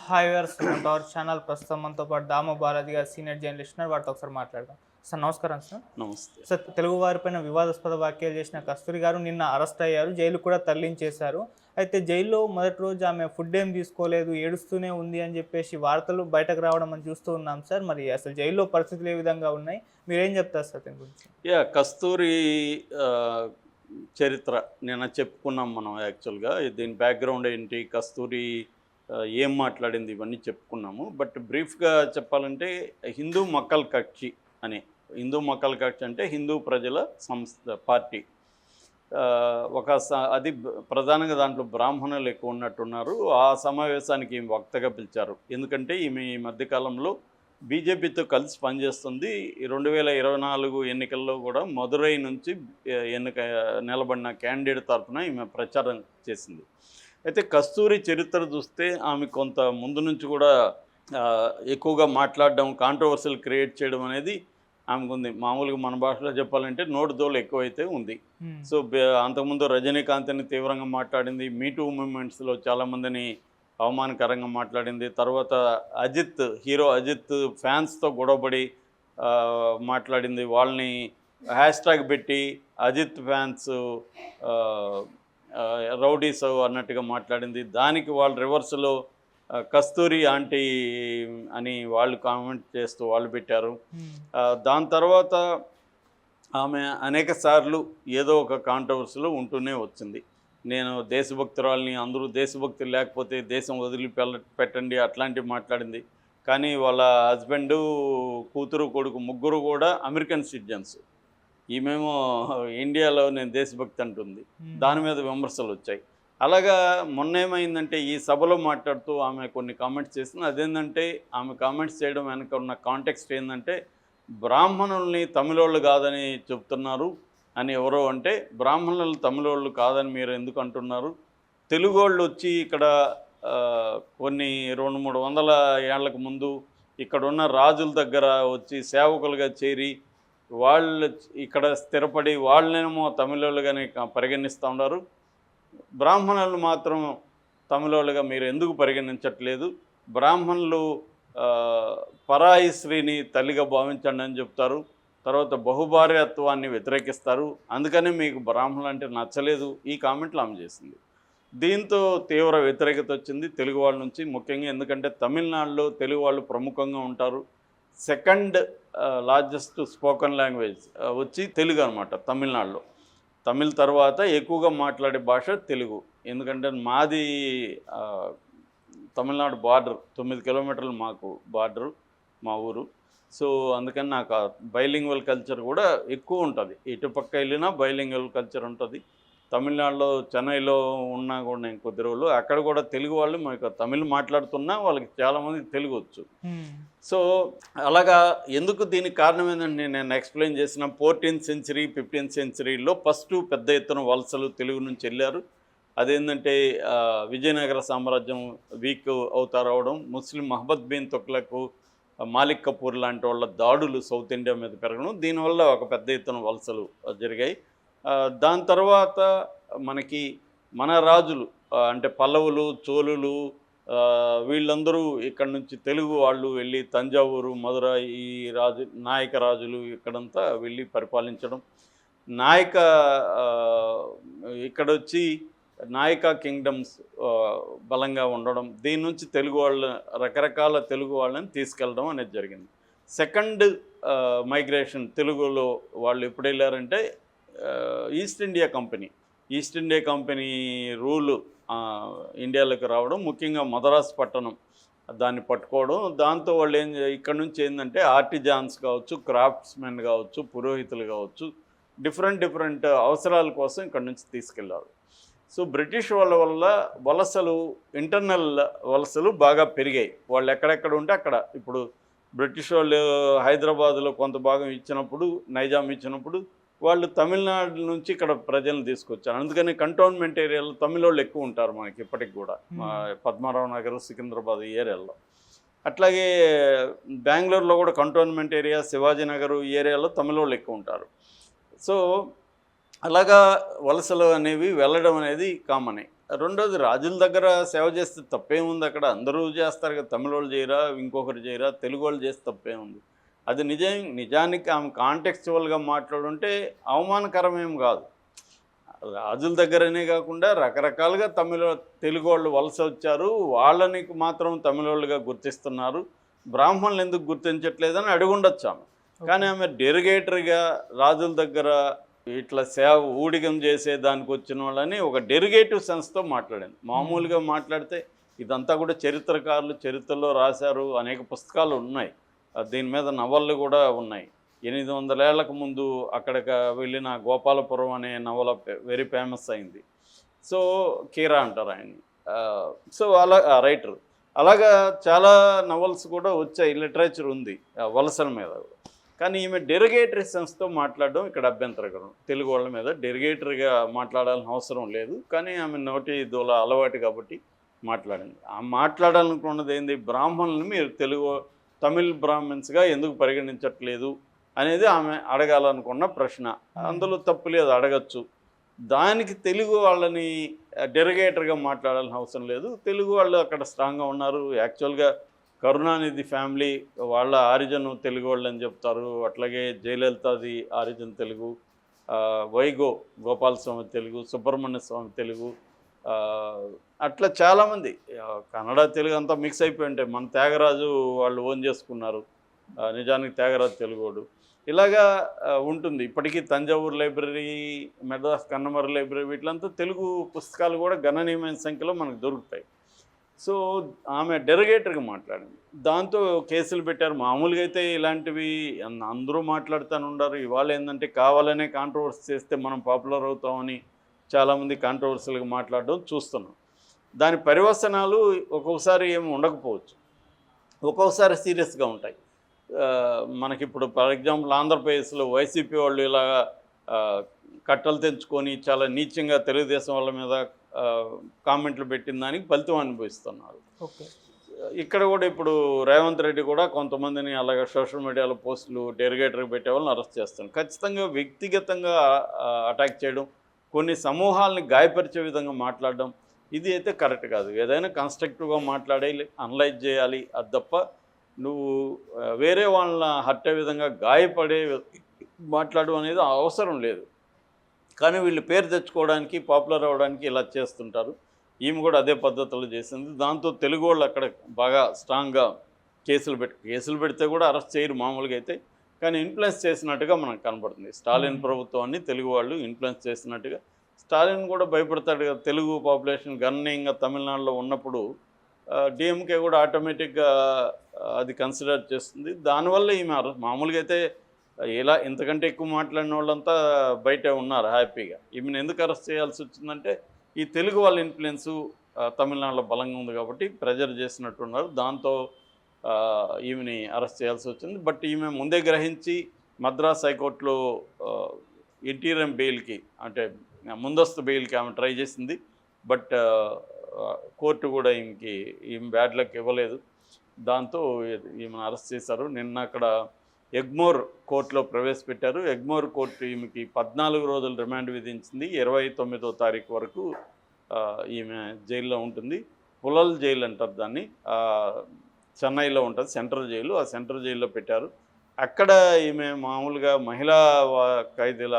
Hi viewers, welcome to our channel. ప్రస్తుతం మనతో పాటు దామ బాలాజీ గారు సీనియర్ జర్నలిస్ట్ ఉన్నారు. వాటితో ఒకసారి మాట్లాడదాం. సార్ నమస్కారం సార్. నమస్తే. సార్, తెలుగు వారిపైన వివాదాస్పద వ్యాఖ్యలు చేసిన కస్తూరి గారు నిన్న అరెస్ట్ అయ్యారు, జైలు కూడా తరలించేశారు. అయితే జైల్లో మొదటి రోజు ఆమె ఫుడ్ ఏం తీసుకోలేదు, ఏడుస్తూనే ఉంది అని చెప్పేసి వార్తలు బయటకు రావడం మనం చూస్తూ ఉన్నాం సార్. మరి అసలు జైల్లో పరిస్థితులు ఏ విధంగా ఉన్నాయి, మీరేం చెప్తారు సార్ దీని గురించి? కస్తూరి చరిత్ర నిన్న చెప్పుకున్నాం మనం. యాక్చువల్గా దీని బ్యాక్గ్రౌండ్ ఏంటి, కస్తూరి ఏం మాట్లాడింది, ఇవన్నీ చెప్పుకున్నాము. బట్ బ్రీఫ్గా చెప్పాలంటే హిందూ మక్కల్ కక్షి అని, హిందూ మక్కల్ కక్షి అంటే హిందూ ప్రజల సంస్థ పార్టీ. అది ప్రధానంగా దాంట్లో బ్రాహ్మణులు ఎక్కువ ఉన్నట్టున్నారు. ఆ సమావేశానికి వక్తగా పిలిచారు. ఎందుకంటే ఈమె ఈ మధ్యకాలంలో బీజేపీతో కలిసి పనిచేస్తుంది. 2024 ఎన్నికల్లో కూడా మదురై నుంచి నిలబడిన క్యాండిడేట్ తరఫున ఈమె ప్రచారం చేసింది. అయితే కస్తూరి చరిత్ర చూస్తే ఆమె కొంత ముందు నుంచి కూడా ఎక్కువగా మాట్లాడడం, కాంట్రవర్సీలు క్రియేట్ చేయడం అనేది ఆమెకు ఉంది. మామూలుగా మన భాషలో చెప్పాలంటే నోటు దోలు ఎక్కువైతే ఉంది. సో అంతకుముందు రజనీకాంత్ని తీవ్రంగా మాట్లాడింది. మీటూ మూమెంట్స్లో చాలామందిని అవమానకరంగా మాట్లాడింది. తర్వాత హీరో అజిత్ ఫ్యాన్స్తో గొడవపడి మాట్లాడింది. వాళ్ళని హ్యాష్ట్యాగ్ పెట్టి అజిత్ ఫ్యాన్స్ రౌడీస్ అన్నట్టుగా మాట్లాడింది. దానికి వాళ్ళు రివర్స్లో కస్తూరి ఆంటీ అని వాళ్ళు కామెంట్ చేస్తూ వాళ్ళు పెట్టారు. దాని తర్వాత ఆమె అనేక సార్లు ఏదో ఒక కాంట్రవర్సీలో ఉంటూనే వచ్చింది. నేను దేశభక్తురాలని, అందరూ దేశభక్తులు లేకపోతే దేశం వదిలి పెట్టండి అట్లాంటివి మాట్లాడింది. కానీ వాళ్ళ హస్బెండు, కూతురు, కొడుకు ముగ్గురు కూడా అమెరికన్ సిటిజన్స్. ఈమెమో ఇండియాలో నేను దేశభక్తి అంటుంది. దాని మీద విమర్శలు వచ్చాయి. అలాగా మొన్న ఏమైందంటే ఈ సభలో మాట్లాడుతూ ఆమె కొన్ని కామెంట్స్ చేసింది. అదేంటంటే ఆమె కామెంట్స్ చేయడం వెనక ఉన్న కాంటెక్స్ట్ ఏంటంటే, బ్రాహ్మణుల్ని తమిళోళ్ళు కాదని చెప్తున్నారు అని ఎవరో అంటే, బ్రాహ్మణులు తమిళోళ్ళు కాదని మీరు ఎందుకు అంటున్నారు? తెలుగు వాళ్ళు వచ్చి ఇక్కడ కొన్ని 200-300 ఏళ్లకు ముందు ఇక్కడున్న రాజుల దగ్గర వచ్చి సేవకులుగా చేరి వాళ్ళు ఇక్కడ స్థిరపడి వాళ్ళనేమో తమిళోళ్ళుగానే పరిగణిస్తూ ఉన్నారు. బ్రాహ్మణులు మాత్రం తమిళోళ్ళుగా మీరు ఎందుకు పరిగణించట్లేదు? బ్రాహ్మణులు పరాయి స్త్రీని తల్లిగా భావించండి అని చెప్తారు. తర్వాత బహుభార్యత్వాన్ని వ్యతిరేకిస్తారు. అందుకనే మీకు బ్రాహ్మణులు అంటే నచ్చలేదు. ఈ కామెంట్లు ఆమె చేసింది. దీంతో తీవ్ర వ్యతిరేకత వచ్చింది తెలుగు వాళ్ళ నుంచి, ముఖ్యంగా ఎందుకంటే తమిళనాడులో తెలుగు వాళ్ళు ప్రముఖంగా ఉంటారు. సెకండ్ లార్జెస్ట్ స్పోకన్ లాంగ్వేజ్ వచ్చి తెలుగు అనమాట తమిళనాడులో. తమిళ్ తర్వాత ఎక్కువగా మాట్లాడే భాష తెలుగు. ఎందుకంటే మాది తమిళనాడు బార్డర్, 9 కిలోమీటర్లు మాకు బార్డరు మా ఊరు. సో అందుకని నాకు బైలింగ్వల్ కల్చర్ కూడా ఎక్కువ ఉంటుంది. ఇటుపక్క వెళ్ళినా బైలింగ్వల్ కల్చర్ ఉంటుంది. తమిళనాడులో చెన్నైలో ఉన్నా కూడా నేను కొద్ది రోజులు అక్కడ కూడా తెలుగు వాళ్ళు మాకు తమిళ్ మాట్లాడుతున్నా వాళ్ళకి చాలామందికి తెలుగు వచ్చు. సో అలాగా ఎందుకు దీనికి కారణం ఏంటంటే నేను ఎక్స్ప్లెయిన్ చేసిన 14th century 15th centuryలో ఫస్ట్ పెద్ద ఎత్తున వలసలు తెలుగు నుంచి వెళ్ళారు. అదేంటంటే విజయనగర సామ్రాజ్యం వీక్ అవుతా రావడం, ముస్లిం మహమ్మద్ బిన్ తుగ్లక్, మాలిక్ కపూర్ లాంటి వాళ్ళ దాడులు సౌత్ ఇండియా మీద పెరగడం, దీనివల్ల ఒక పెద్ద ఎత్తున వలసలు జరిగాయి. దాని తర్వాత మన రాజులు అంటే పల్లవులు, చోళులు, వీళ్ళందరూ ఇక్కడ నుంచి తెలుగు వాళ్ళు వెళ్ళి తంజావూరు, మధురై, ఈ నాయక రాజులు ఇక్కడంతా వెళ్ళి పరిపాలించడం, ఇక్కడొచ్చి నాయక కింగ్డమ్స్ బలంగా ఉండడం, దీని నుంచి తెలుగు వాళ్ళ రకరకాల తెలుగు వాళ్ళని తీసుకెళ్ళడం అనేది జరిగింది. సెకండ్ మైగ్రేషన్ తెలుగులో వాళ్ళు ఎప్పుడు వెళ్ళారంటే ఈస్ట్ ఇండియా కంపెనీ రూలు ఇండియాలోకి రావడం, ముఖ్యంగా మద్రాస్ పట్టణం దాన్ని పట్టుకోవడం. దాంతో వాళ్ళు ఇక్కడ నుంచి ఏంటంటే ఆర్టిజాన్స్ కావచ్చు, క్రాఫ్ట్స్మెన్ కావచ్చు, పురోహితులు కావచ్చు, డిఫరెంట్ అవసరాల కోసం ఇక్కడ నుంచి తీసుకెళ్లారు. సో బ్రిటిష్ వాళ్ళ వల్ల ఇంటర్నల్ వలసలు బాగా పెరిగాయి. వాళ్ళు ఎక్కడెక్కడ ఉంటే అక్కడ, ఇప్పుడు బ్రిటిష్ వాళ్ళు హైదరాబాద్లో కొంత భాగం ఇచ్చినప్పుడు, నైజాం ఇచ్చినప్పుడు వాళ్ళు తమిళనాడు నుంచి ఇక్కడ ప్రజలను తీసుకొచ్చారు. అందుకని కంటోన్మెంట్ ఏరియాలో తమిళ వాళ్ళు ఎక్కువ ఉంటారు మనకి ఇప్పటికి కూడా, పద్మారావు నగర్, సికింద్రాబాద్ ఈ ఏరియాలో. అట్లాగే బెంగళూరులో కూడా కంటోన్మెంట్ ఏరియా, శివాజీ నగర్ ఈ ఏరియాలో తమిళ వాళ్ళు ఎక్కువ ఉంటారు. సో అలాగా వలసలు అనేవి వెళ్ళడం అనేది కామనే. రెండోది రాజుల దగ్గర సేవ చేస్తే తప్పేముంది, అక్కడ అందరూ చేస్తారు కదా, తమిళ వాళ్ళు చేయరా, ఇంకొకరు చేయరా, తెలుగు వాళ్ళు చేస్తే తప్పేముంది. అది నిజానికి ఆమె కాంటెక్చువల్గా మాట్లాడుంటే అవమానకరం ఏం కాదు. రాజుల దగ్గరనే కాకుండా రకరకాలుగా తెలుగు వాళ్ళు వలస వచ్చారు, వాళ్ళని మాత్రం తమిళ వాళ్ళుగా గుర్తిస్తున్నారు, బ్రాహ్మణులు ఎందుకు గుర్తించట్లేదని అడుగుండొచ్చు ఆమె. కానీ ఆమె డెరిగేటర్గా రాజుల దగ్గర ఇట్లా సేవ ఊడిగం చేసే దానికి వచ్చిన వాళ్ళని ఒక డెరిగేటివ్ సెన్స్తో మాట్లాడింది. మామూలుగా మాట్లాడితే ఇదంతా కూడా చరిత్రకారులు చరిత్రలో రాశారు, అనేక పుస్తకాలు ఉన్నాయి, దీని మీద నవళ్ళు కూడా ఉన్నాయి. 800 ఏళ్లకు ముందు అక్కడికి వెళ్ళిన గోపాలపురం అనే నవల వెరీ ఫేమస్ అయింది. సో కీరా అంటారు ఆయన్ని. సో అలా రైటర్ అలాగా చాలా నవల్స్ కూడా వచ్చాయి, లిటరేచర్ ఉంది వలసల మీద. కానీ ఈమె డెరిగేటరీ సెన్స్తో మాట్లాడడం ఇక్కడ అభ్యంతరకరం. తెలుగు వాళ్ళ మీద డెరిగేటరీగా మాట్లాడాల్సిన అవసరం లేదు, కానీ ఆమె నోటి దూల అలవాటు కాబట్టి మాట్లాడింది. ఆ మాట్లాడాలనుకున్నది ఏంది, బ్రాహ్మణులను మీరు తమిళ్ బ్రాహ్మణ్స్గా ఎందుకు పరిగణించట్లేదు అనేది ఆమె అడగాలనుకున్న ప్రశ్న. అందులో తప్పు లేదు, అడగచ్చు. దానికి తెలుగు వాళ్ళని డెరిగేటర్గా మాట్లాడాల్సిన అవసరం లేదు. తెలుగు వాళ్ళు అక్కడ స్ట్రాంగ్గా ఉన్నారు. యాక్చువల్గా కరుణానిధి ఫ్యామిలీ వాళ్ళ ఆరిజన్ తెలుగు వాళ్ళు అని చెప్తారు. అట్లాగే జయలలితాది ఆరిజన్ తెలుగు, వైగో గోపాలస్వామి తెలుగు, సుబ్రహ్మణ్య స్వామి తెలుగు, అట్లా చాలామంది కన్నడ తెలుగు అంతా మిక్స్ అయిపోయి ఉంటాయి. మన త్యాగరాజు వాళ్ళు ఓన్ చేసుకున్నారు, నిజానికి త్యాగరాజు తెలుగోడు. ఇలాగా ఉంటుంది. ఇప్పటికీ తంజావూరు లైబ్రరీ, మెడ్రాస్ కన్నమర లైబ్రరీ, వీటిలంతా తెలుగు పుస్తకాలు కూడా గణనీయమైన సంఖ్యలో మనకు దొరుకుతాయి. సో ఆమె డెరిగేటర్గా మాట్లాడింది, దాంతో కేసులు పెట్టారు. మామూలుగా అయితే ఇలాంటివి అందరూ మాట్లాడుతూనే ఉన్నారు. ఇవాళ ఏంటంటే కావాలనే కాంట్రవర్సీ చేస్తే మనం పాపులర్ అవుతామని చాలామంది కాంట్రవర్సీలుగా మాట్లాడడం చూస్తున్నాం. దాని పర్యవసనాలు ఒక్కొక్కసారి ఏమి ఉండకపోవచ్చు, ఒక్కొక్కసారి సీరియస్గా ఉంటాయి. మనకిప్పుడు ఫర్ ఎగ్జాంపుల్ ఆంధ్రప్రదేశ్లో వైసీపీ వాళ్ళు ఇలాగా కట్టలు తెంచుకొని చాలా నీచంగా తెలుగుదేశం వాళ్ళ మీద కామెంట్లు పెట్టిన దానికి ఫలితం అనుభవిస్తున్నారు. ఇక్కడ కూడా ఇప్పుడు రేవంత్ రెడ్డి కూడా కొంతమందిని అలాగే సోషల్ మీడియాలో పోస్టులు డెరిగేటర్కి పెట్టే వాళ్ళని అరెస్ట్ చేస్తాను. ఖచ్చితంగా వ్యక్తిగతంగా అటాక్ చేయడం, కొన్ని సమూహాలని గాయపరిచే విధంగా మాట్లాడడం, ఇది అయితే కరెక్ట్ కాదు. ఏదైనా కన్స్ట్రక్టివ్గా మాట్లాడాలి, అనలైజ్ చేయాలి. అది తప్ప నువ్వు వేరే వాళ్ళని హర్ట్ అయ్యే విధంగా గాయపడే మాట్లాడడం అనేది అవసరం లేదు. కానీ వీళ్ళు పేరు తెచ్చుకోవడానికి, పాపులర్ అవ్వడానికి ఇలా చేస్తుంటారు. ఈమె కూడా అదే పద్ధతిలో చేసింది. దాంతో తెలుగు వాళ్ళు అక్కడ బాగా స్ట్రాంగ్గా కేసులు పెడితే కూడా అరెస్ట్ చేయరు మామూలుగా అయితే, కానీ ఇన్ఫ్లుయెన్స్ చేసినట్టుగా మనకు కనపడుతుంది. స్టాలిన్ ప్రభుత్వాన్ని తెలుగు వాళ్ళు ఇన్ఫ్లుయెన్స్ చేసినట్టుగా. స్టాలిన్ కూడా భయపడతాడు కదా, తెలుగు పాపులేషన్ గణనీయంగా తమిళనాడులో ఉన్నప్పుడు డిఎంకే కూడా ఆటోమేటిక్గా అది కన్సిడర్ చేస్తుంది. దానివల్ల ఈమె మామూలుగా అయితే ఇలా ఇంతకంటే ఎక్కువ మాట్లాడిన వాళ్ళంతా బయటే ఉన్నారు హ్యాపీగా. ఈమెను ఎందుకు అరెస్ట్ చేయాల్సి వచ్చిందంటే ఈ తెలుగు వాళ్ళ ఇన్ఫ్లుయెన్సు తమిళనాడులో బలంగా ఉంది కాబట్టి ప్రెజర్ చేసినట్టున్నారు. దాంతో ఈమెని అరెస్ట్ చేయాల్సి వచ్చింది. బట్ ఈమె ముందే గ్రహించి మద్రాస్ హైకోర్టులో ఇంటీరియం బెయిల్కి, అంటే ముందస్తు బెయిల్కి ఆమె ట్రై చేసింది. బట్ కోర్టు కూడా ఈమె బ్యాడ్ లక్ ఇవ్వలేదు. దాంతో ఈమెను అరెస్ట్ చేశారు. నిన్న అక్కడ ఎగ్మోర్ కోర్టులో ప్రవేశపెట్టారు. ఎగ్మోర్ కోర్టు ఈమెకి 14 రోజులు రిమాండ్ విధించింది. 29వ తారీఖు వరకు ఈమె జైల్లో ఉంటుంది. పులల్ జైలు అంటారు దాన్ని, చెన్నైలో ఉంటుంది సెంట్రల్ జైలు. ఆ సెంట్రల్ జైల్లో పెట్టారు. అక్కడ ఈమె మామూలుగా మహిళా ఖైదీల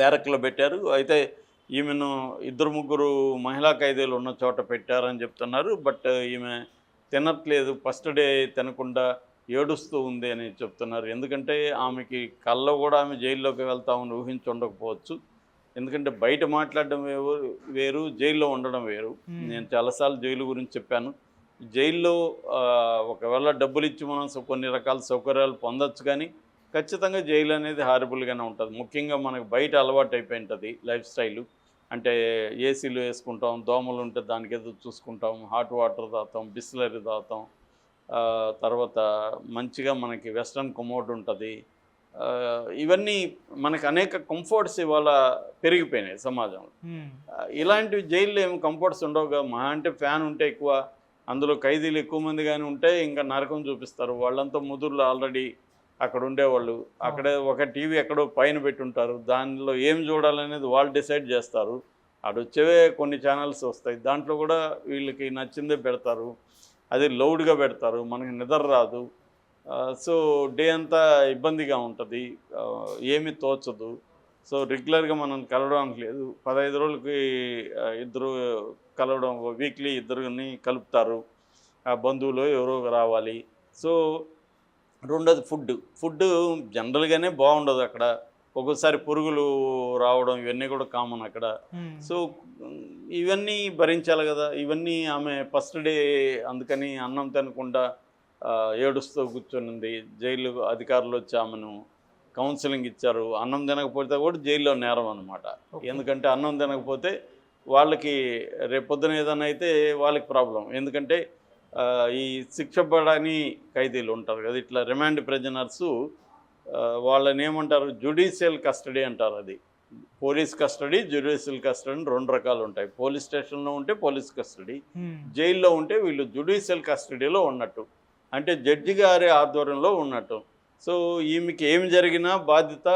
బ్యారక్లో పెట్టారు. అయితే ఈమెను 2-3 మహిళా ఖైదీలు ఉన్న చోట పెట్టారని చెప్తున్నారు. బట్ ఈమె తినట్లేదు, ఫస్ట్ డే తినకుండా ఏడుస్తూ ఉంది అని చెప్తున్నారు. ఎందుకంటే ఆమెకి కల్లో కూడా ఆమె జైల్లోకి వెళ్తామని ఊహించి ఉండకపోవచ్చు. ఎందుకంటే బయట మాట్లాడడం వేరు, జైల్లో ఉండడం వేరు. నేను చాలాసార్లు జైలు గురించి చెప్పాను. జైల్లో ఒకవేళ డబ్బులు ఇచ్చి మనం కొన్ని రకాల సౌకర్యాలు పొందొచ్చు, కానీ ఖచ్చితంగా జైలు అనేది హారబుల్గానే ఉంటుంది. ముఖ్యంగా మనకు బయట అలవాటు అయిపోయి ఉంటుంది లైఫ్ స్టైలు. అంటే ఏసీలు వేసుకుంటాం, దోమలు ఉంటే దానికి ఏదో చూసుకుంటాం, హాట్ వాటర్ తాగుతాం, బిస్లరీ తాగుతాం, తర్వాత మంచిగా మనకి వెస్ట్రన్ కమోడ్ ఉంటుంది. ఇవన్నీ మనకు అనేక కంఫర్ట్స్ ఇవాళ పెరిగిపోయినాయి సమాజంలో. ఇలాంటివి జైల్లో ఏమి కంఫర్ట్స్ ఉండవుగా. మహా అంటే ఫ్యాన్ ఉంటే ఎక్కువ, అందులో ఖైదీలు ఎక్కువ మంది కానీ ఉంటే ఇంకా నరకం చూపిస్తారు. వాళ్ళంతా ముదుర్లు ఆల్రెడీ అక్కడ ఉండేవాళ్ళు. అక్కడే ఒక టీవీ ఎక్కడో పైన పెట్టుంటారు, దానిలో ఏం చూడాలనేది వాళ్ళు డిసైడ్ చేస్తారు. ఆడొచ్చేవే కొన్ని ఛానల్స్ వస్తాయి, దాంట్లో కూడా వీళ్ళకి నచ్చిందే పెడతారు, అది లౌడ్గా పెడతారు, మనకి నిద్ర రాదు. సో డే అంతా ఇబ్బందిగా ఉంటుంది, ఏమీ తోచదు. సో రెగ్యులర్గా మనం కలవడానికి లేదు. 15 రోజులకి ఇద్దరు కలవడం, వీక్లీ ఇద్దరిని కలుపుతారు, ఆ బంధువులు ఎవరో రావాలి. సో రెండోది ఫుడ్ జనరల్గానే బాగుండదు అక్కడ. ఒక్కోసారి పురుగులు రావడం ఇవన్నీ కూడా కామన్ అక్కడ. సో ఇవన్నీ భరించాలి కదా. ఇవన్నీ ఆమె ఫస్ట్ డే అందుకని అన్నం తినకుండా ఏడుస్తూ కూర్చొనింది. జైలు అధికారులు వచ్చి ఆమెను కౌన్సిలింగ్ ఇచ్చారు. అన్నం తినకపోతే కూడా జైల్లో నేరం అనమాట. ఎందుకంటే అన్నం తినకపోతే వాళ్ళకి రేపొద్దున ఏదైనా అయితే వాళ్ళకి ప్రాబ్లం. ఎందుకంటే ఈ శిక్ష పడని ఖైదీలు ఉంటారు కదా, ఇట్లా రిమాండ్ ప్రిజనర్సు, వాళ్ళని ఏమంటారు, జ్యుడిషియల్ కస్టడీ అంటారు. అది పోలీస్ కస్టడీ, జ్యుడిషియల్ కస్టడీ అని 2 రకాలు ఉంటాయి. పోలీస్ స్టేషన్లో ఉంటే పోలీస్ కస్టడీ, జైల్లో ఉంటే వీళ్ళు జ్యుడిషియల్ కస్టడీలో ఉన్నట్టు, అంటే జడ్జి గారి ఆధ్వర్యంలో ఉన్నట్టు. సో ఈమెకి ఏమి జరిగినా బాధ్యత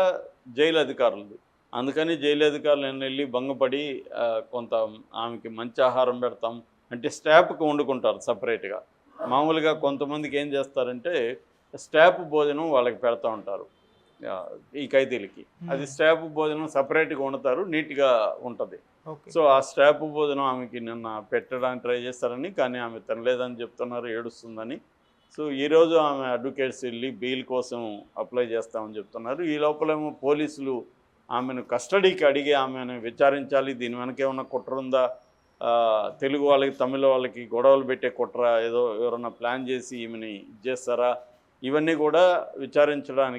జైలు అధికారులది. అందుకని జైలు అధికారులు వెళ్ళి భంగపడి కొంత ఆమెకి మంచి ఆహారం పెడతాం అంటే స్టాఫ్కి వండుకుంటారు సపరేట్గా. మామూలుగా కొంతమందికి ఏం చేస్తారంటే స్టాఫ్ భోజనం వాళ్ళకి పెడతా ఉంటారు ఈ ఖైదీలకి. అది స్టాఫ్ భోజనం సపరేట్గా వండుతారు, నీట్గా ఉంటుంది. సో ఆ స్టాఫ్ భోజనం ఆమెకి నిన్న పెట్టడానికి ట్రై చేస్తారని, కానీ ఆమె తినలేదని చెప్తున్నారు, ఏడుస్తుందని. సో ఈరోజు ఆమె అడ్వకేట్స్ వెళ్ళి బెయిల్ కోసం అప్లై చేస్తామని చెప్తున్నారు. ఈ లోపలేమో పోలీసులు ఆమెను కస్టడీకి అడిగి ఆమెను విచారించాలి, దీని వెనక ఏమన్నా కుట్ర ఉందా, తెలుగు వాళ్ళకి తమిళ వాళ్ళకి గొడవలు పెట్టే కుట్ర, ఏదో ఎవరన్నా ప్లాన్ చేసి ఈమెని చేస్తారా, ఇవన్నీ కూడా విచారించడానికి